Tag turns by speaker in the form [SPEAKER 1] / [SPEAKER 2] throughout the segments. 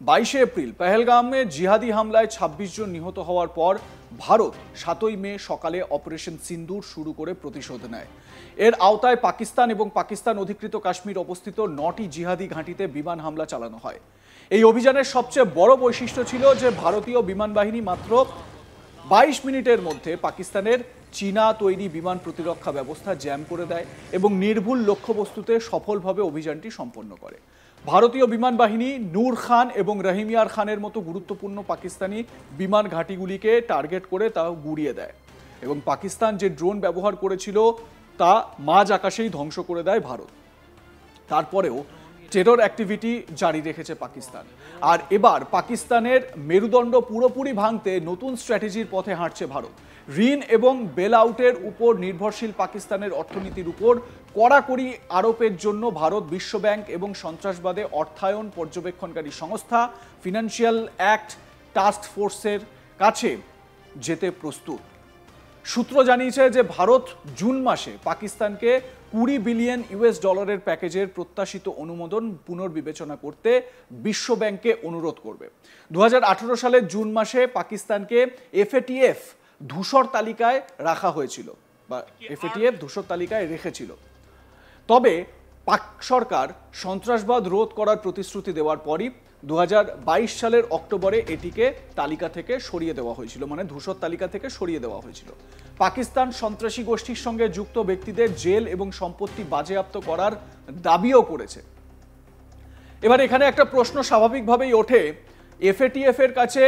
[SPEAKER 1] 22 April পেহেলগামে জিহাদি হামলায় 26 জন নিহত হওয়ার পর ভারত 7ই মে সকালে অপারেশন সিন্দুর শুরু করে প্রতিশোধ নেয়। এর আওতায় পাকিস্তান এবং পাকিস্তান অধিকৃত কাশ্মীর অবস্থিত 9টি জিহাদি ঘাঁটিতে বিমান হামলা চালানো হয়। এই অভিযানের সবচেয়ে বড় বৈশিষ্ট্য ছিল যে ভারতীয় বিমান বাহিনী মাত্র 22 মিনিটের মধ্যে পাকিস্তানের চীনা তৈরি বিমান প্রতিরক্ষা ব্যবস্থা জ্যাম করে দেয় এবং নির্ভুল লক্ষ্যবস্তুতে সফলভাবে অভিযানটি সম্পন্ন করে। ভারতীয় বিমান বাহিনী নূর খান এবং রহিমিয়ার খানের মতো গুরুত্বপূর্ণ পাকিস্তানি বিমান ঘাঁটিগুলিকে টার্গেট করে তা গুড়িয়ে দেয় এবং পাকিস্তান যে ড্রোন ব্যবহার করেছিল তা মাঝ আকাশেই ধ্বংস করে দেয় ভারত। তারপরেও টেরর অ্যাক্টিভিটি জারি রেখেছে পাকিস্তান। আর এবার পাকিস্তানের মেরুদণ্ড পুরোপুরি ভাঙতে নতুন স্ট্র্যাটেজির পথে হাঁটছে ভারত। ঋণ এবং বেল আউটের উপর নির্ভরশীল পাকিস্তানের অর্থনীতির উপর কড়াকড়ি আরোপের জন্য ভারত বিশ্বব্যাংক এবং সন্ত্রাসবাদে অর্থায়ন পর্যবেক্ষণকারী সংস্থা ফিনান্সিয়াল অ্যাক্ট টাস্ক ফোর্সের কাছে যেতে প্রস্তুত। সূত্র জানিয়েছে যে ভারত জুন মাসে পাকিস্তানকে $20 বিলিয়ন প্যাকেজের প্রত্যাশিত অনুমোদন পুনর্বিবেচনা করতে বিশ্বব্যাংকে অনুরোধ করবে। 2018 সালের জুন মাসে পাকিস্তানকে FATF ধূসর তালিকায় রাখা হয়েছিল বা FATF ধূসর তালিকায় রেখেছিল। তবে পাক সরকার সন্ত্রাসবাদ রোধ করার প্রতিশ্রুতি দেওয়ার পরই 2022 সালের অক্টোবরে এটিকে তালিকা থেকে সরিয়ে দেওয়া হয়েছিল, মানে ধূসর তালিকা থেকে সরিয়ে দেওয়া হয়েছিল। পাকিস্তান সন্ত্রাসী গোষ্ঠীর সঙ্গে যুক্ত ব্যক্তিদের জেল এবং সম্পত্তি বাজেয়াপ্ত করার দাবিও করেছে। এবার এখানে একটা প্রশ্ন স্বাভাবিকভাবেই ওঠে, FATF এর কাছে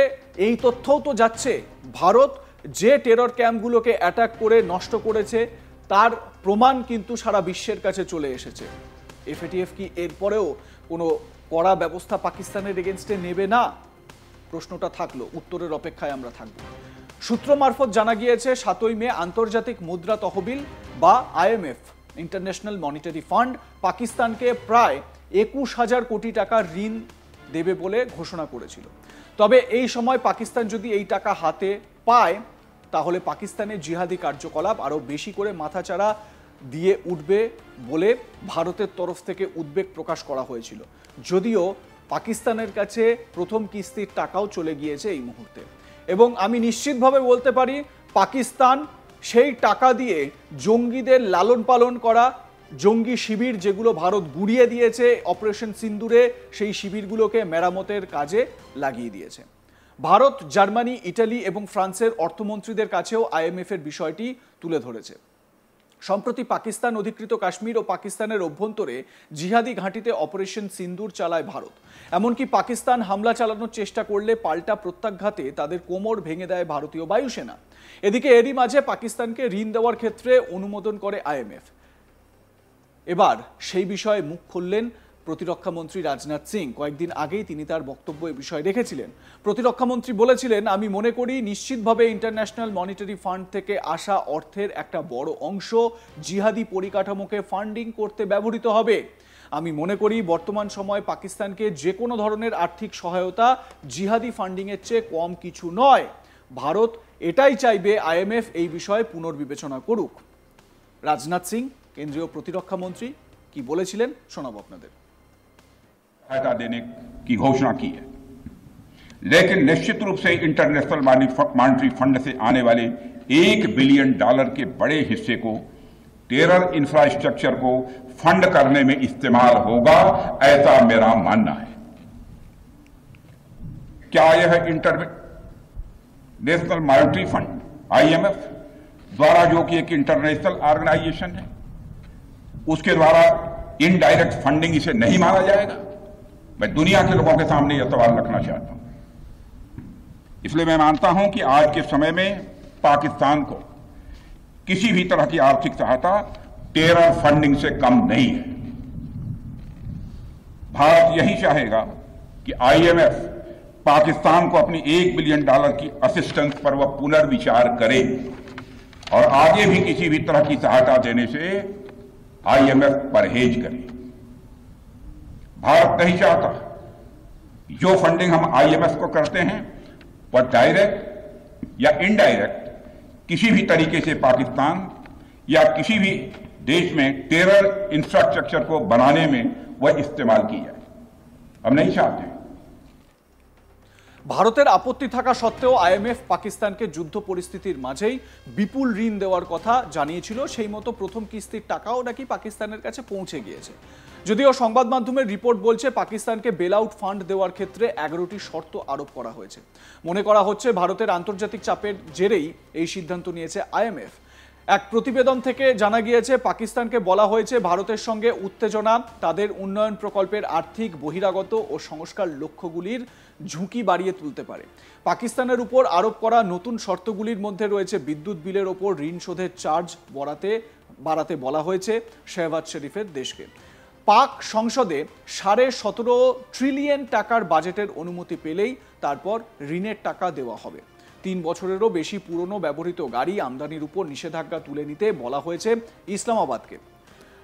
[SPEAKER 1] এই তথ্যও তো যাচ্ছে ভারত যে টেরর ক্যাম্পগুলোকে অ্যাটাক করে নষ্ট করেছে তার প্রমাণ কিন্তু সারা বিশ্বের কাছে চলে এসেছে। FATF কি এরপরেও কোনো কড়া ব্যবস্থা পাকিস্তানের এগেনস্টে নেবে না? প্রশ্নটা থাকলো, উত্তরের অপেক্ষায় আমরা থাকব। সূত্র মারফত জানা গিয়েছে 7ই মে আন্তর্জাতিক মুদ্রা তহবিল বা IMF ইন্টারন্যাশনাল মনিটারি ফান্ড পাকিস্তানকে প্রায় 21,000 কোটি টাকা ঋণ দেবে বলে ঘোষণা করেছিল। তবে এই সময় পাকিস্তান যদি এই টাকা হাতে পায় তাহলে পাকিস্তানের জিহাদি কার্যকলাপ আরো বেশি করে মাথাচাড়া দিয়ে উঠবে বলে ভারতের তরফ থেকে উদ্বেগ প্রকাশ করা হয়েছিল। যদিও পাকিস্তানের কাছে প্রথম কিস্তির টাকাও চলে গিয়েছে এই মুহূর্তে এবং আমি নিশ্চিতভাবে বলতে পারি পাকিস্তান সেই টাকা দিয়ে জঙ্গিদের লালন পালন করা জঙ্গি শিবির যেগুলো ভারত গুড়িয়ে দিয়েছে অপারেশন সিন্দুরে, সেই শিবিরগুলোকে মেরামতের কাজে লাগিয়ে দিয়েছে। ভারত, জার্মানি, ইটালি এবং ফ্রান্সের অর্থমন্ত্রীদের কাছেও IMF এর বিষয়টি তুলে ধরেছে। সম্প্রতি পাকিস্তান অধিকৃত কাশ্মীর ও পাকিস্তানের অভ্যন্তরে জিহাদি ঘাঁটিতে অপারেশন সিন্দুর চালায় ভারত। এমনকি পাকিস্তান হামলা চালানোর চেষ্টা করলে পাল্টা প্রত্যাঘাতে তাদের কোমর ভেঙে দেয় ভারতীয় বায়ুসেনা। এদিকে এরই মাঝে পাকিস্তানকে ঋণ দেওয়ার ক্ষেত্রে অনুমোদন করে IMF। এবার সেই বিষয়ে মুখ খুললেন প্রতিরক্ষামন্ত্রী রাজনাথ সিং। কয়েকদিন আগেই তিনি তার বক্তব্য এ বিষয়ে রেখেছিলেন। প্রতিরক্ষামন্ত্রী বলেছিলেন, আমি মনে করি নিশ্চিতভাবে ইন্টারন্যাশনাল মনিটারি ফান্ড থেকে আসা অর্থের একটা বড় অংশ জিহাদি পরিকাঠামোকে ফান্ডিং করতে ব্যবহৃত হবে। আমি মনে করি বর্তমান সময়ে পাকিস্তানকে যে কোনো ধরনের আর্থিক সহায়তা জিহাদি ফান্ডিংয়ের চেয়ে কম কিছু নয়। ভারত এটাই চাইবে IMF এই বিষয়ে পুনর্বিবেচনা করুক। রাজনাথ সিং কেন্দ্রীয় প্রতিরক্ষা মন্ত্রী কি বলেছিলেন শোনাবো আপনাদের।
[SPEAKER 2] सहायता देने की घोषणा की है, लेकिन निश्चित रूप से इंटरनेशनल मॉनिटरी फंड से आने वाले $1 बिलियन के बड़े हिस्से को टेरर इंफ्रास्ट्रक्चर को फंड करने में इस्तेमाल होगा, ऐसा मेरा मानना है। क्या यह इंटरनेशनल मॉनिटरी फंड IMF द्वारा, जो कि एक इंटरनेशनल ऑर्गेनाइजेशन है, उसके द्वारा इनडायरेक्ट फंडिंग इसे नहीं माना जाएगा? मैं दुनिया के लोगों के सामने यह सवाल रखना चाहता हूं। इसलिए मैं मानता हूं कि आज के समय में पाकिस्तान को किसी भी तरह की आर्थिक सहायता टेरर फंडिंग से कम नहीं है। भारत यही चाहेगा कि IMF पाकिस्तान को अपनी $1 बिलियन की असिस्टेंस पर वह पुनर्विचार करे और आगे भी किसी भी तरह की सहायता देने से IMF परहेज करे। भारत नहीं चाहता जो फंडिंग हम IMF को करते हैं वह डायरेक्ट या इनडायरेक्ट किसी भी तरीके से पाकिस्तान या किसी भी देश में टेरर इंफ्रास्ट्रक्चर को बनाने में वह इस्तेमाल की जाए। हम नहीं चाहते।
[SPEAKER 1] ভারতের আপত্তি থাকা সত্ত্বেও আইএমএফ পাকিস্তানকে যুদ্ধ পরিস্থিতির মাঝেই বিপুল ঋণ দেওয়ার কথা জানিয়েছিল। সেই মতো প্রথম কিস্তির টাকাও নাকি পাকিস্তানের কাছে পৌঁছে গিয়েছে। যদিও সংবাদ মাধ্যমের রিপোর্ট বলছে পাকিস্তানকে বেল আউট ফান্ড দেওয়ার ক্ষেত্রে 11টি শর্ত আরোপ করা হয়েছে। মনে করা হচ্ছে ভারতের আন্তর্জাতিক চাপের জেরেই এই সিদ্ধান্ত নিয়েছে আইএমএফ। এক প্রতিবেদন থেকে জানা গিয়েছে পাকিস্তানকে বলা হয়েছে ভারতের সঙ্গে উত্তেজনা তাদের উন্নয়ন প্রকল্পের আর্থিক বহিরাগত ও সংস্কার লক্ষ্যগুলির ঝুঁকি বাড়িয়ে তুলতে পারে। পাকিস্তানের উপর আরোপ করা নতুন শর্তগুলির মধ্যে রয়েছে বিদ্যুৎ বিলের ওপর ঋণ শোধের চার্জ বাড়াতে বলা হয়েছে শেহবাজ শরীফের দেশকে। পাক সংসদে 17.5 ট্রিলিয়ন টাকার বাজেটের অনুমতি পেলেই তারপর ঋণের টাকা দেওয়া হবে। 3 বছরেরও বেশি পুরনো ব্যবহৃত গাড়ি আমদানির উপর নিষেধাজ্ঞা তুলে নিতে বলা হয়েছে ইসলামাবাদকে।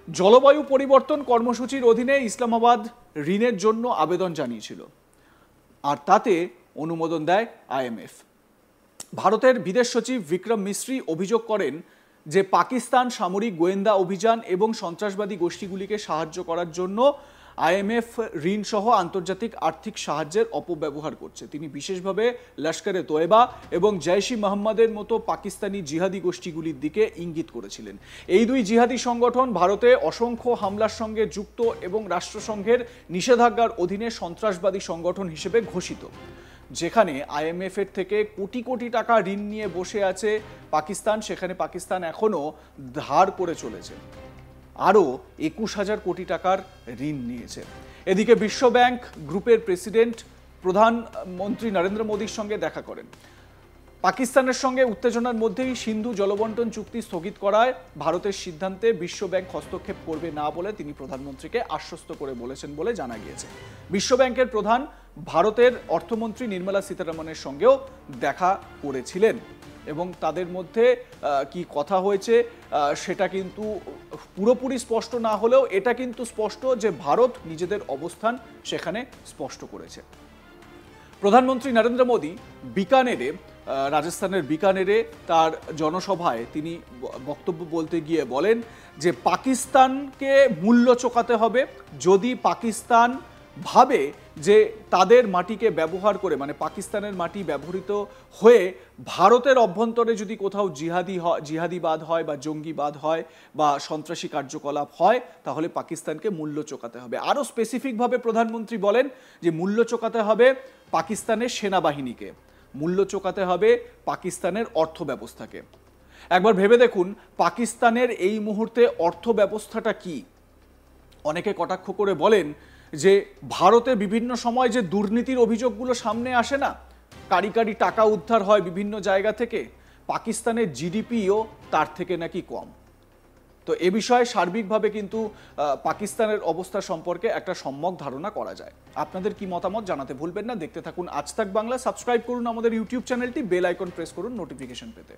[SPEAKER 1] জলবায়ু পরিবর্তন কর্মসূচির অধীনে ইসলামাবাদ ঋণের জন্য আবেদন জানিয়েছিল, আর তাতে অনুমোদন দেয় আইএমএফ। ভারতের বিদেশ সচিব বিক্রম মিশ্রি অভিযোগ করেন যে পাকিস্তান সামরিক গোয়েন্দা অভিযান এবং সন্ত্রাসবাদী গোষ্ঠীগুলিকে সাহায্য করার জন্য আইএমএফ ঋণ সহ আন্তর্জাতিক আর্থিক সাহায্যের অপব্যবহার করছে। তিনি বিশেষভাবে লস্করে তোয়েবা এবং জৈশ-ই মোহাম্মদের মতো পাকিস্তানি জিহাদি গোষ্ঠীগুলির দিকে ইঙ্গিত করেছিলেন। এই দুই জিহাদি সংগঠন ভারতে অসংখ্য হামলার সঙ্গে যুক্ত এবং রাষ্ট্রসংঘের নিষেধাজ্ঞার অধীনে সন্ত্রাসবাদী সংগঠন হিসেবে ঘোষিত। যেখানে আইএমএফ এর থেকে কোটি কোটি টাকা ঋণ নিয়ে বসে আছে পাকিস্তান, সেখানে পাকিস্তান এখনো ধার করে চলেছে। আরও 21,000 কোটি টাকার ঋণ নিয়েছে। এদিকে বিশ্ব ব্যাংক গ্রুপের প্রেসিডেন্ট প্রধানমন্ত্রী নরেন্দ্র মোদীর সঙ্গে দেখা করেন। পাকিস্তানের সঙ্গে উত্তেজনার মধ্যেই সিন্ধু জলবন্টন চুক্তি স্থগিত করায় ভারতের সিদ্ধান্তে বিশ্ব ব্যাংক হস্তক্ষেপ করবে না বলে তিনি প্রধানমন্ত্রীকে আশ্বস্ত করে বলেছেন বলে জানা গিয়েছে। বিশ্ব ব্যাংকের প্রধান ভারতের অর্থমন্ত্রী নির্মলা সীতারামনের সঙ্গেও দেখা করেছিলেন এবং তাদের মধ্যে কি কথা হয়েছে সেটা কিন্তু পুরোপুরি স্পষ্ট না হলেও এটা কিন্তু স্পষ্ট যে ভারত নিজেদের অবস্থান সেখানে স্পষ্ট করেছে। প্রধানমন্ত্রী নরেন্দ্র মোদী বিকানেরে, রাজস্থানের বিকানেরে তার জনসভায় তিনি বক্তব্য বলতে গিয়ে বলেন যে পাকিস্তানকে মূল্য চোকাতে হবে। যদি পাকিস্তান ভাবে যে তাদের মাটিকে ব্যবহার করে, মানে পাকিস্তানের মাটি ব্যবহৃত হয়ে ভারতের অভ্যন্তরে যদি কোথাও জিহাদিবাদ হয় বা জঙ্গিবাদ হয় বা সন্ত্রাসী কার্যকলাপ হয়, তাহলে পাকিস্তানকে মূল্য চোকাতে হবে। আরও স্পেসিফিকভাবে প্রধানমন্ত্রী বলেন যে মূল্য চোকাতে হবে পাকিস্তানের সেনাবাহিনীকে, মূল্য চোকাতে হবে পাকিস্তানের অর্থ ব্যবস্থাকে। একবার ভেবে দেখুন পাকিস্তানের এই মুহূর্তে অর্থ ব্যবস্থাটা কি। অনেকে কটাক্ষ করে বলেন যে ভারতে বিভিন্ন সময় যে দুর্নীতির অভিযোগগুলো সামনে আসে না, কারি কারি টাকা উদ্ধার হয় বিভিন্ন জায়গা থেকে, পাকিস্তানের জিডিপিও তার থেকে নাকি কম। তো এ বিষয়ে সার্বিকভাবে কিন্তু পাকিস্তানের অবস্থা সম্পর্কে একটা সম্যক ধারণা করা যায়। আপনাদের কি মতামত জানাতে ভুলবেন না। দেখতে থাকুন আজ তাক বাংলা, সাবস্ক্রাইব করুন আমাদের ইউটিউব চ্যানেলটি, বেল আইকন প্রেস করুন নোটিফিকেশন পেতে।